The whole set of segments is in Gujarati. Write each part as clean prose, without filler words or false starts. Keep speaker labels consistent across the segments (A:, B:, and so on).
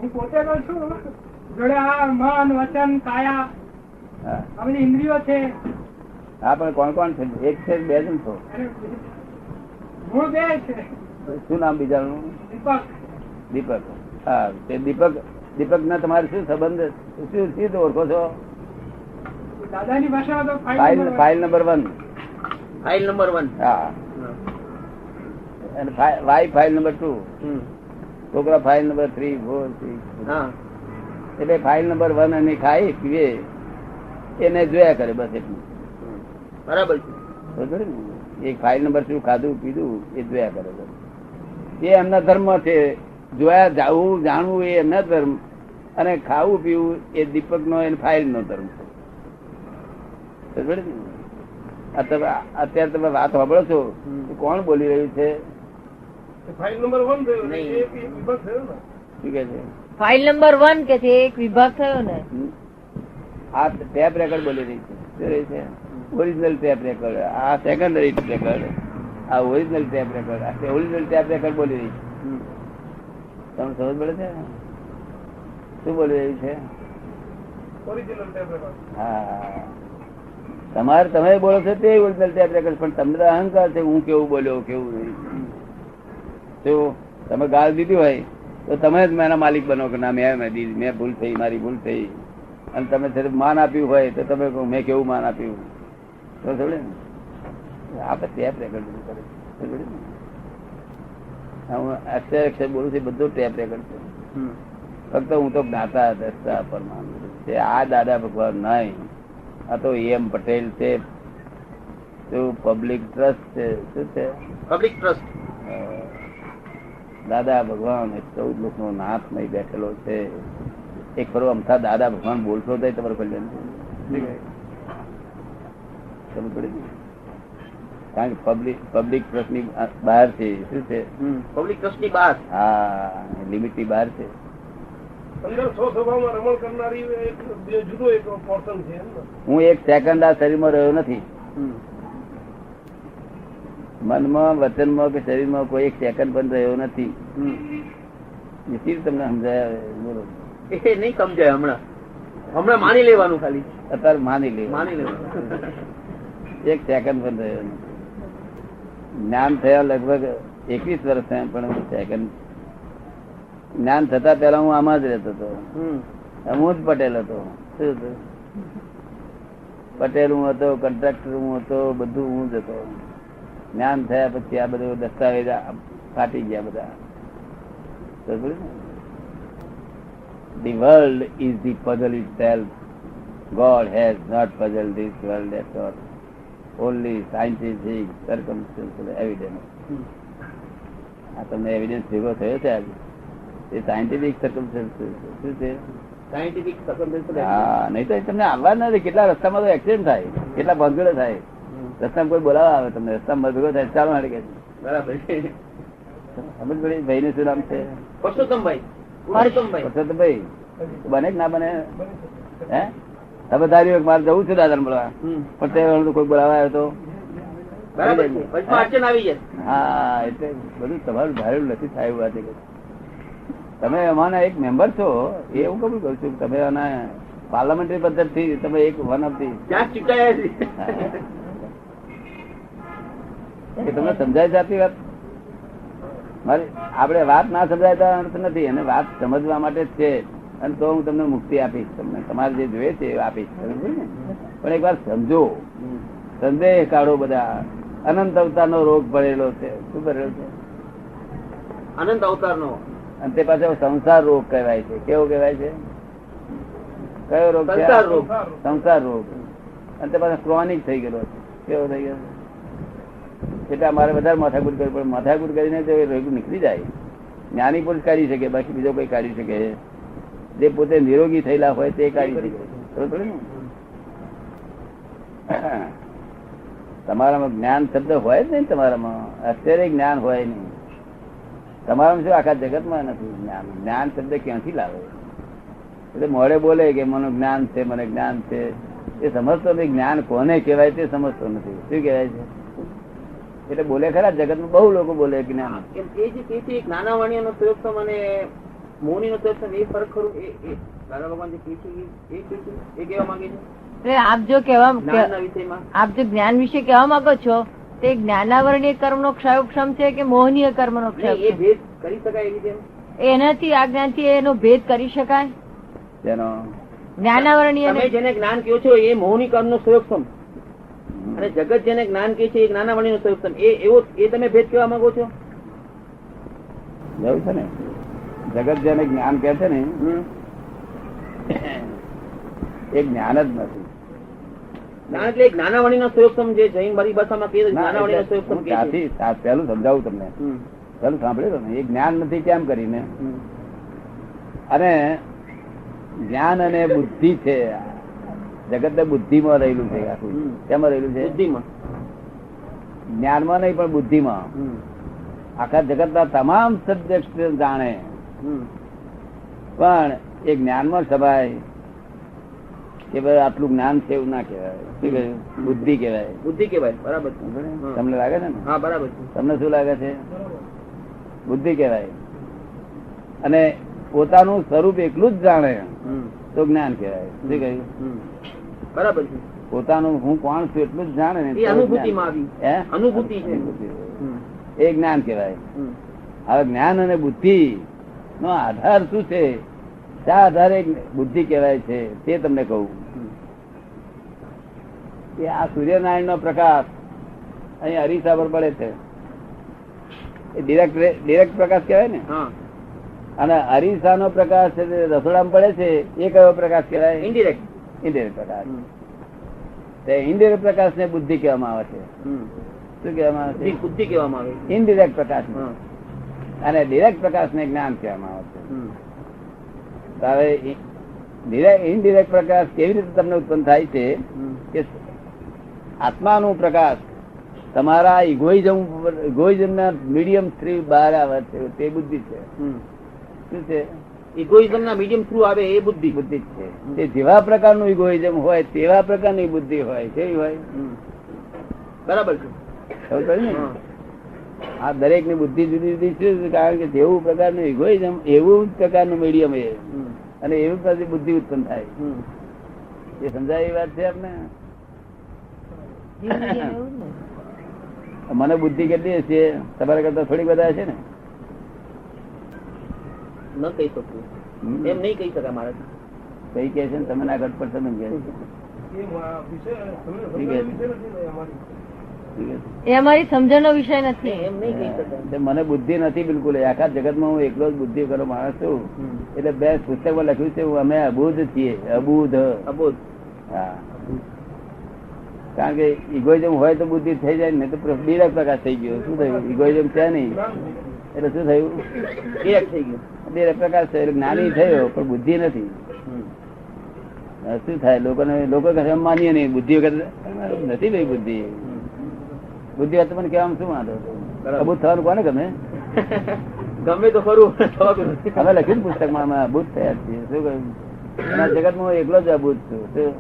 A: હું પોતે તો છું જોડે આ મન વચન કાયા આ બધી ઇન્દ્રિયો છે.
B: હા, પણ કોણ કોણ છે? એક છે, બે જણ છો?
A: મૂળ બે છે.
B: શું નામ બીજાનું?
A: દીપક.
B: દીપક. હા, તે દીપક ના તમારે શું સંબંધ? શું ઓળખો છો?
A: દાદાની ભાષામાં તો
B: ફાઇલ નંબર 1.
C: File number 1.
B: હા, અને વાઈ ફાઇલ નંબર 2. છોકરા ફાઇલ નંબર 3, 4, 6. એટલે ફાઇલ નંબર 1 અને ખાઈ પીવે એને જોયા કરે, બસ એટલું.
C: બરાબર
B: છે. એક ફાઇલ નંબર શું ખાધું પીધું એ જોયા કરે, બસ. એ એમના ધર્મ છે. જોયા જાવું જાણવું એ એમના ધર્મ, અને ખાવું પીવું એ દીપક નો ફાઇલ નો ધર્મ છે. અત્યારે તમે વાત સાંભળો છો, કોણ બોલી રહ્યું છે?
A: ફાઇલ નંબર 1 થયો ને એક વિભાગ થયો ને.
B: શું કે છે?
D: ફાઇલ નંબર 1 કે છે એક વિભાગ થયો ને.
B: આ ટેપ રેકર્ડ બોલી રહી છે. શું રહી છે? Original tape record. આ સેકન્ડરી રેકર્ડ. આ ઓરિજિનલ ટેપ રેકર્ડ. આ ઓરિજિનલ ટેપ રેકર્ડ બોલી રહી છે. તમને સમજ પડે છે? શું બોલી રહ્યું છે?
A: Original tape record.
B: હા, તમારે તમે બોલો છો તે ઓરિજિનલ ટેપ રેકર્ડ, પણ તમને અહંકાર છે હું કેવું બોલ્યો કેવું નહીં. જો તમે ગાળ દીધી હોય તો તમે જ મેના માલિક બનો કે ના મેં દીધી, મેં ભૂલ થઈ, મારી ભૂલ થઈ. અને તમે માન આપ્યું હોય તો તમે કહો મેં કેવું માન આપ્યું. તો થોડે ને આપણે ટેપ રેકર્ડ બધું કરે છે. હું અક્ષર અક્ષર બોલું છું, બધું ટેપ રેકર્ડ છે. ફક્ત હું તો જ્ઞાતા દ્રષ્ટા પરમાનંદ છે. આ દાદા ભગવાન નહીં, આ તો એમ પટેલ છે. શું પબ્લિક ટ્રસ્ટ છે? શું છે?
C: Public trust.
B: દાદા ભગવાન 14 લોકનો નાથ નહીં બેઠેલો છે. એક ફરો અમથા દાદા ભગવાન બોલશો તો તમારું કલ્યાણ કારણ કે પબ્લિક ટ્રસ્ટ ની બહાર છે. શું છે?
C: પબ્લિક ટ્રસ્ટ ની બહાર.
B: હા, લિમિટ ની બહાર છે.
A: અંદર સ્વભાવમાં રમણ કરનારી જુદો એક પોર્શન છે.
B: હું એક સેકન્ડ આ શરીરમાં રહ્યો નથી. મનમાં, વચનમાં કે શરીરમાં કોઈ એક સેકન્ડ પણ રહ્યો નથી. તમને સમજાય? બોલો.
C: એ નહીં સમજાય. હમણાં માની લેવાનું, ખાલી
B: અત્યારે માની
C: લેવાનું.
B: એક સેકન્ડ પણ રહ્યો નથી. જ્ઞાન થયા લગભગ 21 વર્ષ થયા, પણ સેકન્ડ જ્ઞાન થતા પેલા હું આમાં જ રહેતો હતો. હું જ પટેલ હતો. શું હતું? પટેલ હું હતો, કોન્ટ્રાક્ટર હું હતો, બધું હું જ હતો. જ્ઞાન થયા પછી આ બધું દસ્તાવેજ ફાટી ગયા બધા. The world is the puzzle itself. God has not puzzled this world at all. Only scientific circumstantial evidence. આ તમને એવિડન્સ ભેગો થયો છે આજે? એ સાયન્ટિફિક સર્કમસ્ટન્સ. શું છે?
C: Scientific circumstance.
B: હા, નહીં તો તમને આવવા નથી. કેટલા રસ્તામાં તો એક્સિડન્ટ થાય, કેટલા ભંગડો થાય. રસ્તામાં કોઈ બોલાવા આવે તમને, રસ્તામાં ભેગો થાય, ચાલો હાડે કે.
C: બરાબર.
B: સમજ પડી? ભાઈ નું શું નામ છે?
C: પરસોત્તમભાઈ.
B: પરસોત્તમભાઈ. બને કે ના બને? હે, તમે ધાર્યું મારે જવું છે દાદા મળવા, પણ તે કોઈ બોલાવા આવ્યો તો
C: આવી જાય.
B: હા, એટલે બધું તમારું ધારેલું નથી થાય એવું વાત. તમે અમારા એક મેમ્બર છો એ હું કબૂલ કરું છું. તમે આના પાર્લામેન્ટરી પદ્ધતિ તમે એક વન ઓફ ધી તમને સમજાય જાતી વાત. મારી આપણે વાત ના સમજાય તો અર્થ નથી, અને વાત સમજવા માટે જ છે. અને તો હું તમને મુક્તિ આપીશ, તમને તમારે જે જોઈએ છે એ આપીશ. પણ એક વાર સમજો, સંદેહ કાઢો. બધા અનંત અવતાર નો રોગ પડેલો છે. શું પડેલો છે?
C: અનંત અવતાર નો.
B: અને તે પાછો સંસાર રોગ કહેવાય છે. કેવો કહેવાય છે? કયો રોગ? સંસાર રોગ. અને તે પાછો ક્રોનિક થઈ ગયેલો છે. કેવો થઈ ગયો? એટલે અમારે વધારે માથાકૂટ કરવી પડે. માથાકૂટ કરીને જો રોગ નીકળી જાય, જ્ઞાની પુરુષ કાઢી શકે, બાકી બીજો કોઈ કાઢી શકે? જે પોતે નિરોગી થયેલા હોય તે કાઢી શકે. ખબર પડે ને? તમારામાં જ્ઞાન શબ્દ હોય જ નહીં. તમારામાં અત્યારે જ્ઞાન હોય નહીં. તમારામાં શું આખા જગતમાં નથી જ્ઞાન. જ્ઞાન શબ્દ ક્યાંથી લાવે? એટલે મોડે બોલે કે મને જ્ઞાન છે, મને જ્ઞાન છે, એ સમજતો નથી. જ્ઞાન કોને કહેવાય તે સમજતો નથી. શું કહેવાય છે? એટલે બોલે ખરા, જગતમાં બહુ લોકો બોલે જ્ઞાન.
C: નાના વાણિયાનો પ્રયોગ તો મને મોહની નો સ્વરૂપ એ ફરક ખરું એ દાદા ભગવાન જે કહે છે એ કહે છે એ કહેવા માંગે છે
D: એટલે આપ જો કહેવા
C: જ્ઞાનના વિષયમાં
D: આપ જો જ્ઞાન વિશે કહેવા માંગો છો તે જ્ઞાનાવરણીય કર્મનો ક્ષયક્ષમ છે કે મોહનીય કર્મનો
C: નહીં, એ
D: ક્ષયક્ષમ?
C: ભેદ કરી શકાય એવી રીતે
D: એનાથી આ જ્ઞાનથી એનો ભેદ કરી શકાય?
B: તેનો
D: જ્ઞાનાવરણીય
C: તમે જેને જ્ઞાન કહો છો એ મોહની કર્મનો સ્વરૂપમ અને જગત જેને જ્ઞાન કહે છે એ જ્ઞાનાવરણીનો સ્વરૂપમ એ તમે ભેદ કહેવા માંગો છો?
B: એવું છે ને, જગત જેને જ્ઞાન કહે છે ને એ જ્ઞાન જ નથી.
C: જ્ઞાન એટલે જ્ઞાનાવરણીનો સ્વરૂપમ જે જૈન પરિભાષામાં કહે છે જ્ઞાનાવરણીનો સ્વરૂપમ કહે છે.
B: પહેલું સમજાવું તમને, પહેલું સાંભળ્યું ને, એ જ્ઞાન નથી કેમ કરીને. અને જ્ઞાન અને બુદ્ધિ છે, જગત ને બુદ્ધિમાં રહેલું છે. આખું કેમાં રહેલું છે?
C: બુદ્ધિમાં.
B: જ્ઞાનમાં નહીં પણ બુદ્ધિમાં. આખા જગતના તમામ સબ્જેક્ટ જાણે પણ એ જ્ઞાનમાં સભાય કે ભાઈ આટલું જ્ઞાન છે એવું ના કહેવાય. શું કહ્યું? બુદ્ધિ કહેવાય.
C: બુદ્ધિ કહેવાય. બરાબર છે.
B: તમને લાગે છે ને?
C: હા બરાબર છે.
B: તમને શું લાગે છે? બુદ્ધિ કહેવાય. અને પોતાનું સ્વરૂપ એકલું જ જાણે તો જ્ઞાન કહેવાય. શું કહ્યું?
C: બરાબર છે.
B: પોતાનું હું કોણ છું એટલું જ જાણે ને
C: એ અનુભૂતિમાં આવી. અનુભૂતિ છે
B: એ જ્ઞાન કહેવાય. હવે જ્ઞાન અને બુદ્ધિ નો આધાર શું છે, શા આધારે બુદ્ધિ કહેવાય છે તે તમને કહું. કે આ સૂર્યનારાયણ નો પ્રકાશ અહીં અરીસા પર પડે છે એ ડિરેક્ટ પ્રકાશ કહેવાય ને. અને અરીસા નો પ્રકાશ રસોડામાં પડે છે એ કયો પ્રકાશ કહેવાય?
C: ઇનડિરેક્ટ.
B: ઇનડિરેક્ટ પ્રકાશ. ઇનડિરેક્ટ પ્રકાશ ને બુદ્ધિ કહેવામાં આવે છે. શું કહેવામાં આવે છે?
C: બુદ્ધિ કહેવામાં આવે.
B: ઇનડિરેક્ટ પ્રકાશ અને ડિરેક્ટ પ્રકાશ ને જ્ઞાન કહેવામાં આવે છે. હવે ઇનડિરેક્ટ પ્રકાશ કેવી રીતે તમને ઉત્પન્ન થાય છે કે આત્માનું પ્રકાશ તમારા ઇગોઇઝમ ના મીડિયમ થ્રુ બહાર આવે છે તે બુદ્ધિ છે. શું છે?
C: ઇગોઇઝમ ના મીડિયમ થ્રુ આવે એ બુદ્ધિ.
B: બુદ્ધિ છે. તે જેવા પ્રકારનું ઇગોઇઝમ હોય તેવા પ્રકારની બુદ્ધિ હોય. કેવી હોય?
C: બરાબર છે.
B: ખબર પડી ને? આ દરેક ની બુદ્ધિ જુદી જુદી છે કારણ કે જેવું પ્રકારનું ઇગોઇઝમ એવું જ પ્રકારનું મીડિયમ એ અને એવું પછી બુદ્ધિ ઉત્પન્ન થાય. એ સમજાય એ વાત છે આપને? મને બુદ્ધિ કેટલી છે તમારા કરતા થોડીક વધારે છે ને?
C: ન કહી શકું એમ નહીં કહી શકાય મારાથી.
B: કઈ કે છે તમે ના ઘટ પર તમે
D: એ અમારી સમજણનો વિષય નથી.
C: એમ નહીં કહી શકાય.
B: મને બુદ્ધિ નથી બિલકુલ. આખા જગતમાં હું એકલો જ બુદ્ધિ કરો માણસ છું. એટલે બે પુસ્તકમાં લખ્યું છે અમે અબુધ છીએ. અબુધ. હા, કારણ કે ઇગોઇઝમ હોય તો બુદ્ધિ થઈ જાય ને તો ડિરેક્ટ પ્રકાશ થઈ ગયો. શું થયું? ઇગોઇઝમ છે નહીં એટલે શું થયું?
C: ડિરેક્ટ થઈ ગયું.
B: ડિરેક્ટ પ્રકાશ થયો એટલે જ્ઞાની થયો પણ બુદ્ધિ નથી. શું થાય? લોકો કહે માનીએ નહીં બુદ્ધિ વગર નથી ભાઈ બુદ્ધિ. બુદ્ધિ વાત મને કહેવામાં શું વાંધો? અબુધ થવાનું કોને ગમે?
C: ગમે તો ખરું.
B: અમે લખ્યું પુસ્તકમાં અમે અબુધ થયા છીએ. શું કહ્યું? જગતમાં હું એકલો જ અબુધ છું.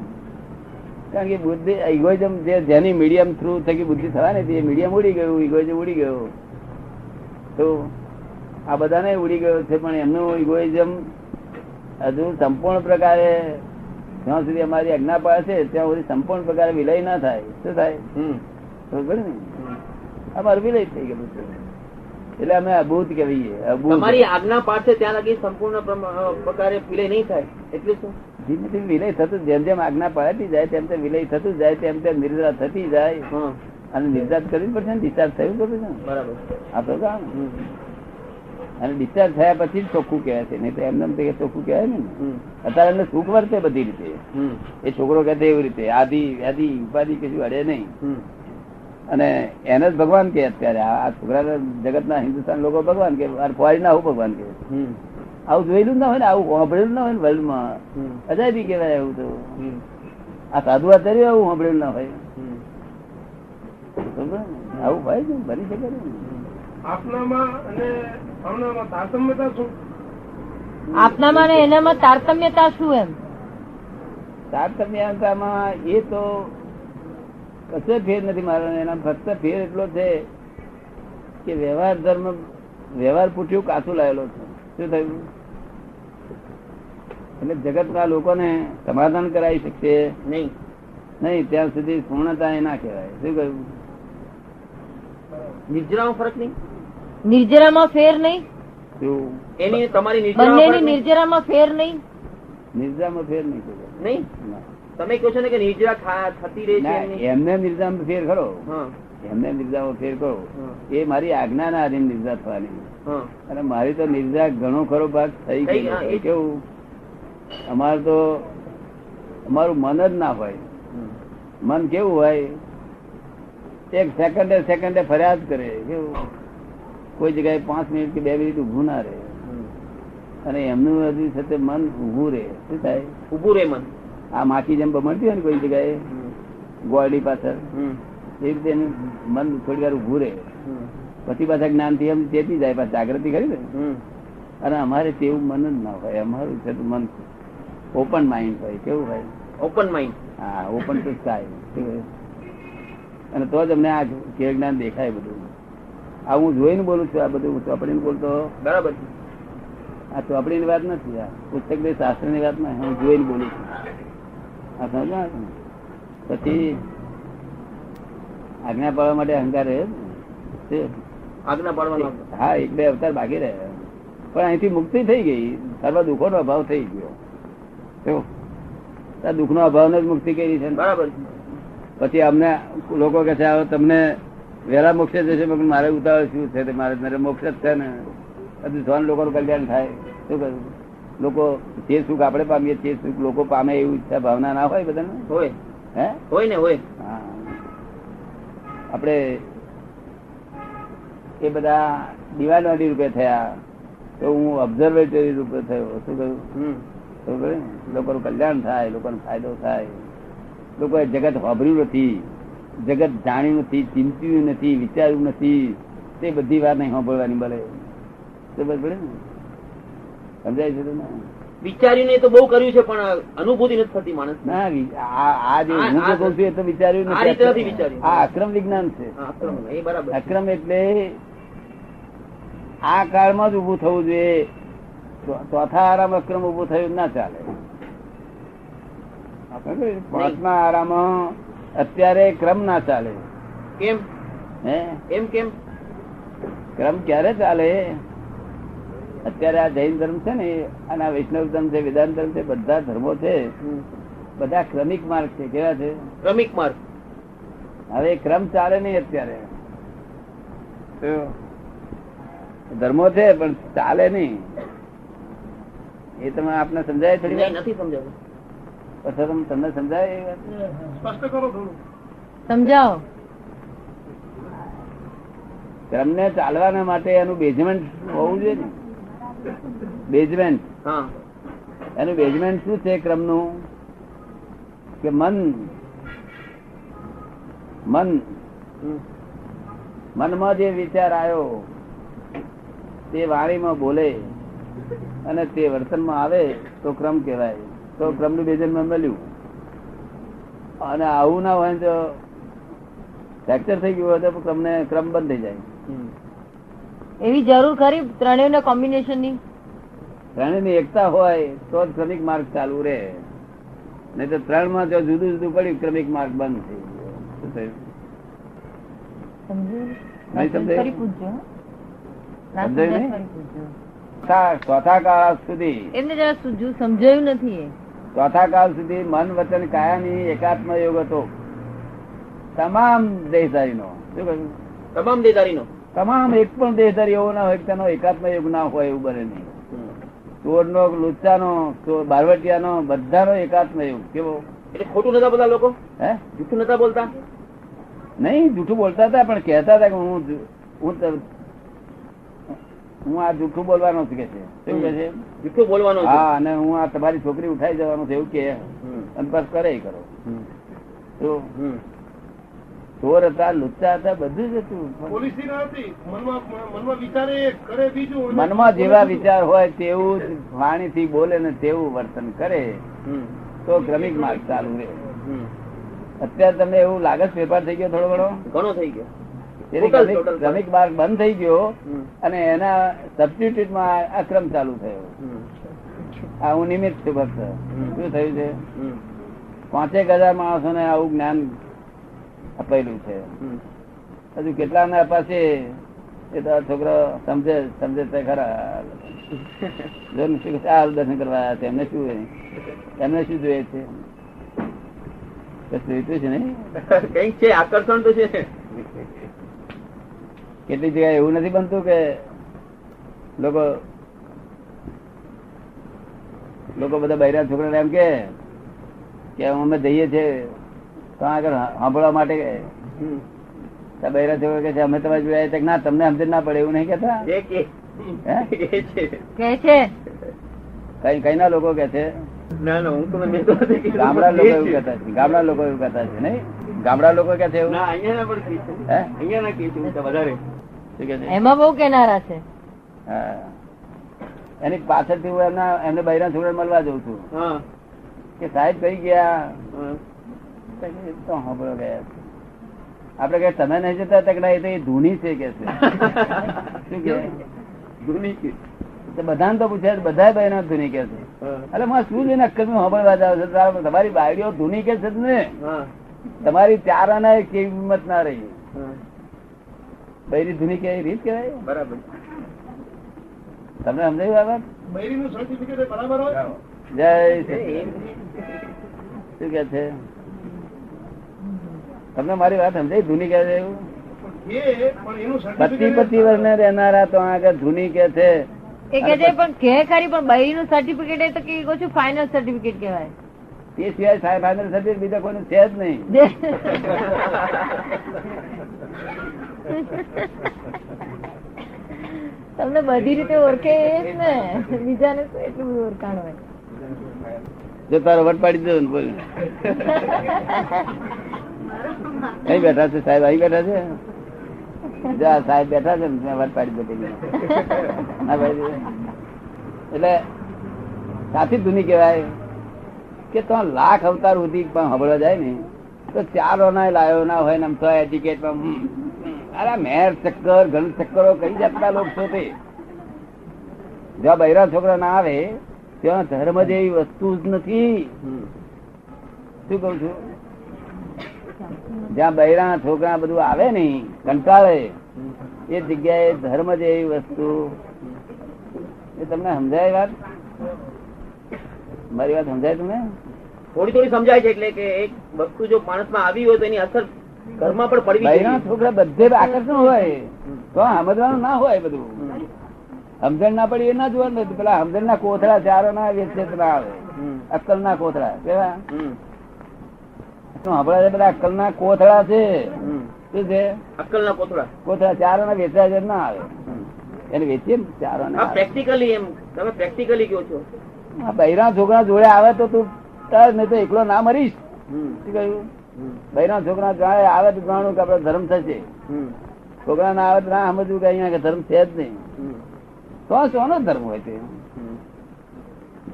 B: કારણ કે બુદ્ધિ ઇગોઇઝમ જેની મીડિયમ થ્રુ થકી બુદ્ધિ થવા ને તે મીડિયમ ઉડી ગયું, ઇગોઇઝમ ઉડી ગયો. તો આ બધાને ઉડી ગયો છે પણ એમનું ઇગોઇઝમ હજુ સંપૂર્ણ પ્રકારે જ્યાં સુધી અમારી આજ્ઞા પાડે છે ત્યાં સુધી સંપૂર્ણ પ્રકારે વિલય ના થાય. શું થાય? બરોબર ને? અમારું વિલય થઈ ગયેલું છે એટલે અમે અભૂત કહીએ.
C: તમારી આજ્ઞા પાડશે ત્યાં લગી સંપૂર્ણ પ્રકારે વિલય નહીં થાય. એટલે શું?
B: ધીમે ધીમે વિલય થતું જેમ જેમ આજ્ઞા પાડતી જાય તેમ તેમ વિલય થતું જાય તેમ તેમ નિર્ધાર થતી જાય. અને નિર્ધાર કરવી પડશે ને, ડિસ્ચાર્જ થયું પડશે ને.
C: બરાબર.
B: આ તો અને ડિસ્ચાર્જ થયા પછી જ ચોખ્ખું કહેવાય છે. નહીં તો એમને ચોખ્ખું કહેવાય ને. અત્યારે એમને સુખ વર્તે બધી રીતે. એ છોકરો કહે એવી રીતે આદિ વ્યાધિ ઉપાધિ કશું અડે નહીં. અને એને જ ભગવાન કે અત્યારે આ છોકરા જગતના હિન્દુસ્તાન લોકો ભગવાન કે ફોરેન આવું ભગવાન કે આવું જોયેલું ના હોય ને, આવું સાંભળેલું ના હોય ને વર્લ્ડમાં. અજાયબી કહેવાય એવું તો. આ સાધુ આચાર્ય આવું સાંભળેલું ના હોય. આવું હોય ને બની શકે ને.
A: આપનામાં અને આમનામાં તારતમ્યતા શું?
D: આપનામાં ને એનામાં તારતમ્યતા શું? એમ
B: તારતમ્યતામાં એ તો કશો ફેર નથી મારો. એના ફક્ત ફેર એટલો છે કે વ્યવહાર ધર્મ વ્યવહાર પૂઠ્યું કાચું લાયેલો છે. શું થયું? એટલે જગતના લોકોને સમાધાન કરાવી શકશે
C: નહીં.
B: નહીં ત્યાં સુધી પૂર્ણતા એ ના કહેવાય. શું કહ્યું?
C: નિર્જરામાં ફરક નહીં.
D: નિર્જરામાં ફેર નહીં,
B: શું
C: એની તમારી
D: બંનેની
C: નિર્જરામાં
D: નિર્જરામાં ફેર નહીં.
B: નિર્જામાં ફેર નહીં કહેવાય.
C: નહીં.
B: ના.
C: તમે કહો છો ને કે નિર્જરા થતી રહે છે
B: ના,
C: એમની.
B: એમને નિર્જામાં ફેર ખરો,
C: હા,
B: એમને નિર્જામાં ફેર કરો.
C: હા,
B: એ મારી આજ્ઞાના આધીન નિર્જા થવાની,
C: હા.
B: અને મારી તો નિર્જા ઘણો ખરો ભાગ થઈ
C: થઈ,
B: ગયો.
C: હા, એ જ.
B: કેવું અમારે તો અમારું મન જ ના હોય.
C: હમ.
B: મન કેવું હોય, એક સેકન્ડે ફરિયાદ કરે. કેવું કોઈ જગ્યાએ 5 મિનિટ કે 2 મિનિટ ઉભું ના રહે,
C: હમ.
B: અને એમનું હજુ સાથે મન ઉભું રહે. શું થાય?
C: ઉભું રે મન.
B: આ માખી જેમ બમણતી હોય ને કોઈ જગ્યાએ
C: હમ.
B: ગોળડી પાછળ,
C: હમ.
B: એ રીતે એનું મન થોડી વાર ઉભું રહે.
C: હમ.
B: પછી પાછા જ્ઞાન થી એમ ચેતી જાય, પાછા જાગૃતિ ખરી ને.
C: હમ.
B: અને અમારે તેવું મન જ ના હોય. અમારું છે તો મન ઓપન માઇન્ડ હોય. કેવું હોય?
C: Open mind.
B: હા, ઓપન ટુ સ્કાય. અને તો જ અમને આ કેળ જ્ઞાન દેખાય બધું. આ હું જોઈને બોલું છું. આ બધું હું ચોપડીને બોલતો
C: બરાબર.
B: આ ચોપડીની વાત નથી, આ પુસ્તક શાસ્ત્રની વાત ના. હું જોઈને બોલું છું. આ સમજો ને? પછી આજ્ઞા પાડવા માટે અહંકાર રહે છે.
C: આજ્ઞા પાડવાનો.
B: હા, 1-2 અવતાર બાકી રહ્યા, પણ અહીંથી મુક્તિ થઈ ગઈ. સર્વ દુઃખો નો અભાવ થઈ ગયો. દુઃખ નો અભાવ ને જ મુક્તિ કરી છે.
C: બરાબર.
B: પછી અમને લોકો કે છે હવે તમને વહેલા મોક્ષે જશે. મારે ઉતાવળ શું છે? મારે મોક્ષ જ છે ને. બધું ધન લોકોનું કલ્યાણ થાય. શું કહ્યું? લોકો જે સુખ આપણે પામીએ તે સુખ લોકો પામે એવું ઈચ્છા ભાવના ના હોય બધાને?
C: હોય.
B: હે?
C: હોય ને હોય.
B: હા, આપણે એ બધા દિવાળી રૂપે થયા, તો હું ઓબ્ઝર્વેટરી રૂપે થયો. શું કહ્યું?
C: હમ.
B: લોકોનું કલ્યાણ થાય, લોકોનો ફાયદો થાય. લોકોએ જગત વાપર્યું નથી, જગત જાણ્યું નથી, ચિંત્યું નથી, વિચાર્યું નથી. તે બધી વાત નહીં સાંભળવાની મળે. સમજ પડે ને? સમજાય છે તમને?
C: વિચાર્યું તો બહુ કર્યું છે, પણ અનુભૂતિ નથી થતી માણસ.
B: ના, આ જે હું જે કઉ છું એ તો વિચાર્યું
C: આ રીતે નથી વિચાર્યું.
B: આ અક્રમ વિજ્ઞાન છે.
C: એ બરાબર.
B: અક્રમ એટલે આ કાળમાં જ ઉભું થવું જોઈએ. ચોથા આરામ અક્રમ ઉભું થયું ના ચાલે. 5મા આરામ અત્યારે ક્રમ ના ચાલે.
C: કેમ?
B: હે?
C: કેમ?
B: ક્રમ ક્યારે ચાલે? અત્યારે આ જૈન ધર્મ છે ને, અને આ વૈષ્ણવ ધર્મ છે, વેદાંત ધર્મ છે, બધા ધર્મો છે, બધા ક્રમિક માર્ગ છે. કેવા છે?
C: ક્રમિક માર્ગ.
B: હવે ક્રમ ચાલે નહીં અત્યારે. ધર્મો છે પણ ચાલે નહીં. એ તમે આપને સમજાય થોડી વાર?
C: નથી સમજાવું.
B: પછી તમને સમજાય એ વાત?
A: સ્પષ્ટ કરો થોડું.
D: સમજાવો.
B: ક્રમને ચાલવાના માટે એનું બેઝમેન્ટ હોવું જોઈએ ને. બેઝમેન્ટ.
C: હા.
B: એનું બેઝમેન્ટ શું છે ક્રમનું? કે મનમાં જે વિચાર આવ્યો તે વાણીમાં બોલે અને તે વર્તનમાં આવે તો ક્રમ કહેવાય. તો ક્રમનું બેઝમેન્ટ મળ્યું. અને આવું ના હોય તો ફ્રેક્ચર થઈ ગયું હોય તો ક્રમ બંધ થઈ જાય.
D: એવી જરૂર ખરી ત્રણેયના કોમ્બિનેશન ની?
B: ત્રણેયની એકતા હોય તો જ ક્રમિક માર્ગ ચાલુ રહે. નહીં તો 3માં જો જુદું જુદું પડ્યું ક્રમિક માર્ગ બંધ થઈ ગયો. શું થયું? ચોથા કાળ સુધી
D: એમને જરા સમજાયું નથી.
B: ચોથા કાળ સુધી મન વચન કાયાની એકાત્મ યોગ હતો તમામ દેહધારીનો. શું કહ્યું?
C: તમામ દેહધારીનો.
B: તમામ એક પણ દેહધારી એવો ના હોય કે તેનો એકાત્મ યોગ ના હોય એવું બને નહીં. ચોરનો, લુચ્ચાનો, બારવટિયાનો, બધાનો એકાત્મ યોગ. કેવો?
C: એટલે ખોટું નતા બોલતા લોકો?
B: હે?
C: જૂઠું નતા બોલતા?
B: નહીં, જૂઠું બોલતા હતા પણ કહેતા હતા કે હું આ જૂઠું બોલવાનો છું કે છે. શું કે છે?
C: જૂઠું બોલવાનું.
B: હા, અને હું આ તમારી છોકરી ઉઠાઈ જવાનું છે એવું કે, અને બસ કરે કરો. ચોર હતા, લુચ્ચા હતા, બધું જ હતું. મનમાં જેવા વિચાર હોય તેવું જ વાણીથી બોલે ને તેવું વર્તન કરે તો ક્રમિક માર્ગ ચાલુ રહે. અત્યારે તમને એવું લાગે ફેરફાર થઈ ગયો? થોડો
C: ઘણો થઈ ગયો.
B: ક્રમિક માર્ગ બંધ થઈ ગયો અને એના સબસ્ટિટ્યુટમાં અક્રમ ચાલુ થયો. આ હું નિમિત્ત છું ફક્ત. શું થયું છે? 5,000 માણસોને આવું જ્ઞાન અપાયેલું છે. હજુ કેટલા ને અપાશે એ તો છોકરો સમજે તે ખરા. જો દર્શન કરવા આવ્યા છે, એમને શું જોઈએ છે? જોઈતું છે ને
C: કઈક છે, આકર્ષણ તો છે.
B: કેટલી જગ્યાએ એવું નથી બનતું કે લોકો બધા બૈરા છોકરા એમ કે અમે જઈએ છીએ તો આગળ સાંભળવા માટે. બૈરા છોકરા કે છે અમે તમારે જોયા ના, તમને સમજ ના પડે એવું નહીં કેતા? કઈ ના લોકો કે છે, ગામડા લોકો એવું કહેતા છે. ગામડા લોકો એવું કહેતા છે નહીં? ગામડા લોકો કે છે એવું?
D: એમાં બહુ કેનારા છે.
B: એની પાછળથી હું એમને બૈરા છોકરા મળવા જઉં છું કે સાહેબ કઈ ગયા તો સાંભળો ગયા. આપડે કે તમે નહીં જતા તક ના, એ તો એ ધૂની છે કે છે. શું કે ધૂની? બધાને તો પૂછે, બધા બહેનો ધૂની કે છે. એટલે માં શું છે ને અક્કલ સાંભળવા જાવ છો? તમારી બાયડીઓ ધૂની કે છે ને, તમારી ચારાના કેવી કિંમત ના રહી. બૈરી ધૂની કેવી રીત કહેવાય?
C: બરાબર.
B: તમને સમજાયું આ વાત?
A: બૈરીનું સર્ટિફિકેટ બરાબર હોય.
B: જય શું કે છે? તમને મારી વાત સમજાય? ધૂની કે છે એવું? 25 વર્ષ ને રહેનારા તો આગળ ધૂની કે છે.
D: એ કે છે પણ કે ખરી, પણ બૈરીનું સર્ટિફિકેટ એ તો કે કહું છું ફાઇનલ સર્ટિફિકેટ કહેવાય.
B: તે સિવાય સાહેબ ફાઇનલ સર્ટિફિકેટ બીજા કોઈનું છે જ નહીં.
D: તમને બધી રીતે ઓળખે એ જ ને, બીજાને એટલું બધું ઓળખાણ હોય.
B: જો તારો વટ પાડી દો ને બોલ. કઈ બેઠા છે સાહેબ? અહીં બેઠા છે. સાહેબ બેઠા છે ને, વટ પાડી દો. એટલે સાચી ધૂની કહેવાય કે તો લાખ અવતાર સુધી પણ હબળવા જાય ને તો 4 ના લાયો ના હોય ને આમ તો એટીકેટમાં અરે મેર ચક્કર ઘન ચક્કરો કઈ જાતના લોકો છો તે. જ્યાં બૈરા છોકરા ના આવે ત્યાં ધર્મ જેવી વસ્તુ જ નથી. શું કઉ છું? જ્યાં બૈરા છોકરા બધું આવે નહી, કંટાળે, એ જગ્યાએ ધર્મ જેવી વસ્તુ. એ તમને સમજાય વાત? મારી વાત સમજાય તમને?
C: થોડી થોડી સમજાય છે. એટલે કે એક વસ્તુ જો માણસમાં આવી હોય તો એની અસર ઘરમાં પણ પડવી જોઈએ.
B: બૈરા છોકરા બધે આકર્ષણ હોય તો સમજવાનું ના હોય. બધું સમજણ ના પડી એ ના જોવાનું. પેલા સમજણ ના કોથળા ચારો ના વેચે ના આવે. અક્કલ ના કોથળા કેવા આપડા બધા અક્કલ ના કોથળા છે. શું છે?
C: અક્કલ ના
B: કોથળા ચારો ના વેચા જ ના આવે. એને વેચીએ ને ચારો ના.
C: પ્રેક્ટિકલી એમ તમે પ્રેક્ટિકલી કહો છો.
B: બૈરા છોકરા જોડે આવે તો તું તર, નહીં તો એકલો ના મરીશ. શું કહ્યું? બૈરા છોકરા જોડે આવે તો જાણવું કે આપડે ધર્મ થશે. છોકરા ના આવે તો ના સમજવું કે અહીંયા ધર્મ છે જ નહીં. તો શોનો ધર્મ હોય તે?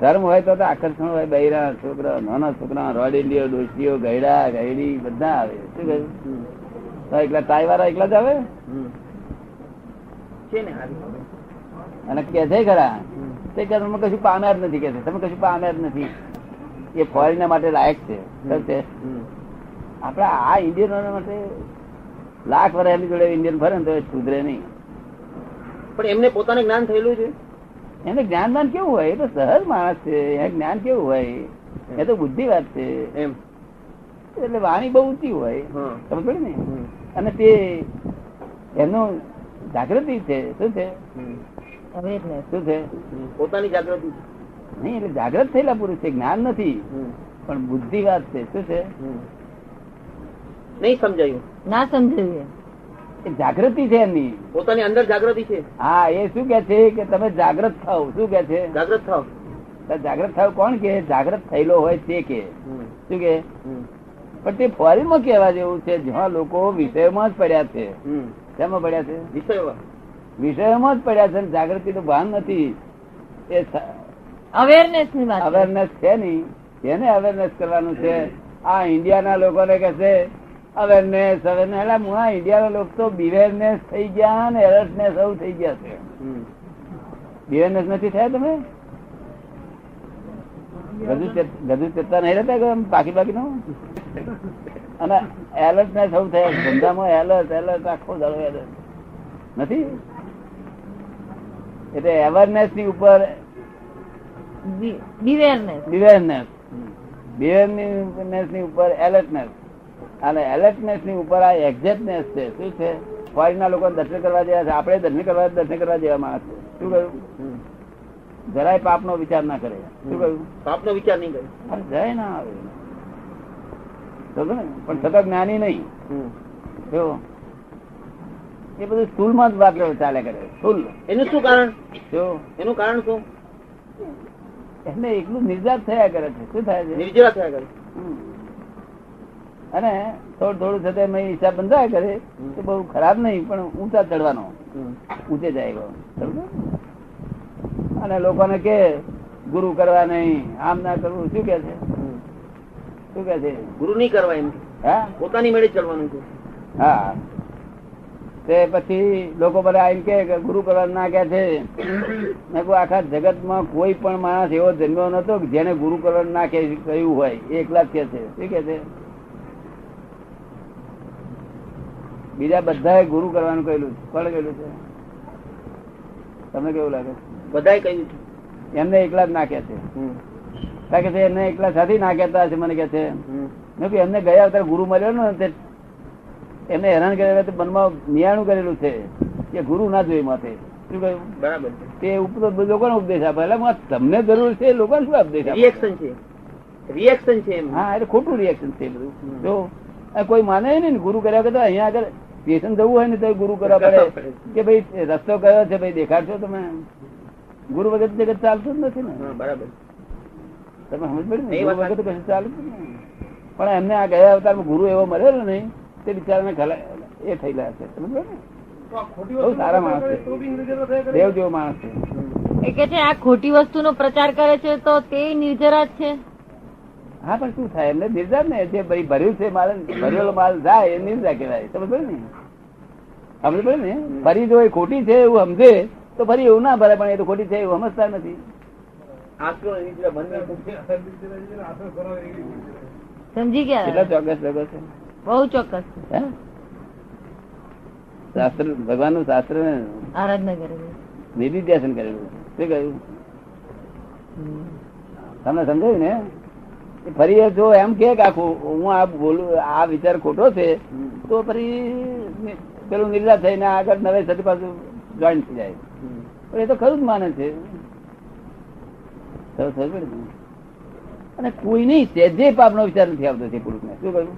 B: ધર્મ હોય તો આકર્ષણ હોય. બૈરા છોકરા, નાના છોકરા, રોડીલીઓ, ડોસીઓ, ગયડા ગયડી બધા આવે. શું કહ્યું? તો એકલા ટાઈ વાળા એકલા જ આવે અને કે છે ખરા તે તમે કશું પામ્યા જ નથી. કે છે તમે કશું પામ્યા જ નથી. એ ફોરેન માટે લાયક છે. આપડા આ ઇન્ડિયનો માટે લાખ વર્ષ એમની જોડે ઇન્ડિયન ફરે ને તો સુધરે નહીં.
C: પણ એમને પોતાને જ્ઞાન થયેલું છે.
B: એને જ્ઞાન કેવું હોય? એ તો સહજ માણસ છે. એ જ્ઞાન કેવું હોય? એ તો બુદ્ધિ વાત છે. એમ એટલે વાણી બહુ ઊંચી હોય. સમજ પડે ને? અને તે એમનું જાગૃતિ છે. શું છે? શું છે?
C: પોતાની જાગૃતિ
B: નહીં. એટલે જાગૃત થયેલા પુરુષ છે. જ્ઞાન નથી પણ બુદ્ધિ વાત છે. શું છે?
C: નહીં સમજાયું.
D: ના સમજાયું.
B: જાગૃતિ છે એમની
C: પોતાની અંદર જાગૃતિ છે.
B: હા. એ શું કે છે કે તમે જાગૃત થાવ. શું કે છે?
C: જાગૃત થાવ.
B: જાગૃત થાવ કોણ કે? જાગૃત થયેલો હોય તે કે. શું કે? પણ તે ફોરેન માં કેવા જેવું છે જ્યાં લોકો વિષયોમાં જ પડ્યા છે. શેમાં પડ્યા છે? વિષયોમાં જ પડ્યા છે. જાગૃતિ નું ભાન નથી. એ
D: અવેરનેસ ની વાત.
B: અવેરનેસ છે નહી. એને અવેરનેસ કરવાનું છે. આ ઇન્ડિયાના લોકોને કે છે અવેરનેસ અવેરનેસ. એટલે મુળા ઇન્ડિયાના લોકો તો બિવેરનેસ થઈ ગયા ને એલર્ટનેસ આવું થઈ ગયા છે. બિવેરનેસ નથી થયા તમે? ગજુ ચેતતા નહીં રહેતા કે બાકી નો અને એલર્ટ ને સૌ થયા ધંધામાં એલર્ટ આખો દાડો એલર્ટ નથી. એટલે અવેરનેસ ની ઉપર બિવેરનેસ ની ઉપર એલર્ટનેસ અને એલર્ટનેસ ની ઉપર આ એક્ઝેક્ટનેસ છે. શું છે? ફોરેન ના લોકો દર્શન કરવા જેવા છે, આપણે દર્શન કરવા જેવા માણસ છે. શું કહ્યું? જરાય પાપ નો વિચાર ના કરે. શું કહ્યું?
C: પાપ નો વિચાર નહીં કરે,
B: જરાય ના આવે પણ છતાં જ્ઞાની નહીં. જો એ બધું સ્થૂલ માં જ વાક્ય ચાલે કરે. સ્થૂલ
C: એનું શું કારણ?
B: જો
C: એનું કારણ શું?
B: એટલે એકલું નિર્જાત થયા કરે છે. શું થાય છે?
C: નિર્જરા થયા કરે.
B: અને થોડું છતાં હિસાબ બંધાય કરે તો બહુ ખરાબ નહીં, પણ ઊંચા ચડવાનો, ઊંચે જાય. અને લોકોને કે ગુરુ કરવા નહીં, આમ ના કરવું. શું કે છે? શું કે છે?
C: ગુરુ નહીં કરવા એમ.
B: હા,
C: પોતાની મેળે ચડવાનું છે.
B: હા. તે પછી લોકો બધા આવીને કે ગુરુ કરવા ના કે છે. આખા જગત માં કોઈ પણ માણસ એવો જન્મ્યો નતો જેને ગુરુ કરવા ના કહ્યું હોય. એકલા જ કે છે. શું કે છે? બીજા બધા ગુરુ કરવાનું કહેલું. કોણ કહેલું છે? તમને કેવું લાગે?
C: બધાએ કહ્યું છે.
B: એમને એકલા જ નાખ્યા છે. કારણ કે એમને એકલા સાથે ના કહેતા હશે. મને કે છે એમને ગયા અવતાર ગુરુ મળ્યો ને એમને હેરાન કરેલા મનમાં નિયાણું કરેલું છે કે ગુરુ ના જોઈ માથે. શું કહ્યું?
C: બરાબર.
B: તે લોકોને ઉપદેશ આપે. એટલે તમને જરૂર છે, લોકોને શું ઉપદેશ આપે?
C: રિએક્શન છે.
B: હા, એટલે ખોટું રિએક્શન છે બધું. જો કોઈ માને નહીં ને ગુરુ કર્યા કરતા અહીંયા આગળ સ્ટેશન જવું હોય ને તો ગુરુ કરવા પડે કે ભાઈ રસ્તો કયો છે, ભાઈ દેખાડશો તમે. ગુરુ વગર જગત ચાલતું જ નથી ને.
C: બરાબર.
B: તમે સમજ પડી ને? ગુરુ વગર તો કશું ચાલતું જ નહીં. પણ એમને આ ગયા અવતારમાં ગુરુ એવો મળેલો નહીં તે બિચારાને એ થયેલા છે. સમજ પડે ને? બહુ સારા માણસ છે, દેવ જેવો માણસ છે.
D: એ કે છે આ ખોટી વસ્તુનો પ્રચાર કરે છે તો તે નિર્જરા જ છે.
B: હા, પણ શું થાય? એમને નિર્જા ને જે ભર્યું છે માલ, ભરેલો માલ જાય એ નિર્જા કહેવાય. સમજ પડે ને? સમજ પડે ને? ફરી જો એ ખોટી છે એવું સમજે તો ફરી એવું ના ભરે, પણ એ તો ખોટી છે એવું સમજતા નથી.
D: સમજી ગયા?
B: કેટલા ચોક્કસ લોકો છે?
D: બહુ ચોક્કસ.
B: શાસ્ત્ર, ભગવાન નું શાસ્ત્ર
D: આરાધના કરે છે,
B: નિધિધ્યાસન કરેલું. શું કહ્યું? તમને સમજાયું ને? ફરી જો એમ કે આખું હું આ બોલું, આ વિચાર ખોટો છે તો ફરી પેલું નિર્જા થઈને આગળ નવે સદી પાછું જોઈન્ટ થઈ જાય. પણ એ તો ખરું જ માને છે. અને કોઈ નહીં સહેજે પાપ નો વિચાર નથી આવતો છે પુરુષ ને. શું કહ્યું?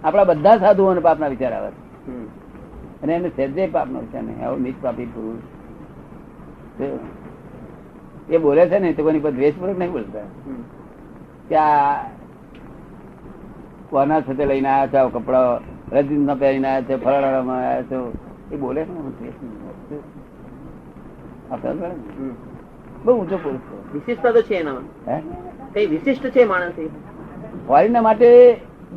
B: આપડા બધા સાધુઓને પાપ ના વિચાર આવે છે અને એને સહેજે પાપ નો વિચાર નહીં. આવું નિષ્પાપી પુરુષ એ બોલે છે ને તો કોઈની પર દ્વેષપૂર્વક નહીં બોલતા કે આ કોના સાથે લઈને આવ્યા છો, કપડા રજીન ના પહેરીને આવ્યા છે, ફરાળામાં આવ્યા છો, એ બોલે ને બહુ ઊંચો પુરુષ છે.
C: વિશિષ્ટતા તો છે એનામાં. કઈ વિશિષ્ટ છે માણસ?
B: ફોરેન ના માટે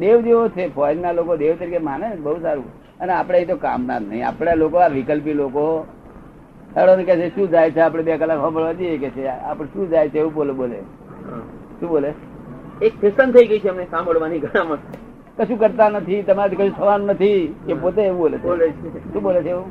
B: દેવ જેવો છે. ફોરેન ના લોકો દેવ તરીકે માને ને બહુ સારું. અને આપડે તો કામના નહીં. આપડે લોકો આ વિકલ્પી લોકો ને કે છે શું જાય છે, આપડે 2 કલાક સાંભળવા જઈએ કે છે આપડે શું જાય છે એવું બોલે. શું બોલે?
C: એક ફેશન થઈ ગઈ છે અમને સાંભળવાની. ઘણામાં
B: કશું કરતા નથી, તમારે કશું થવાનું નથી, એ પોતે એવું બોલે છે. શું બોલે છે એવું?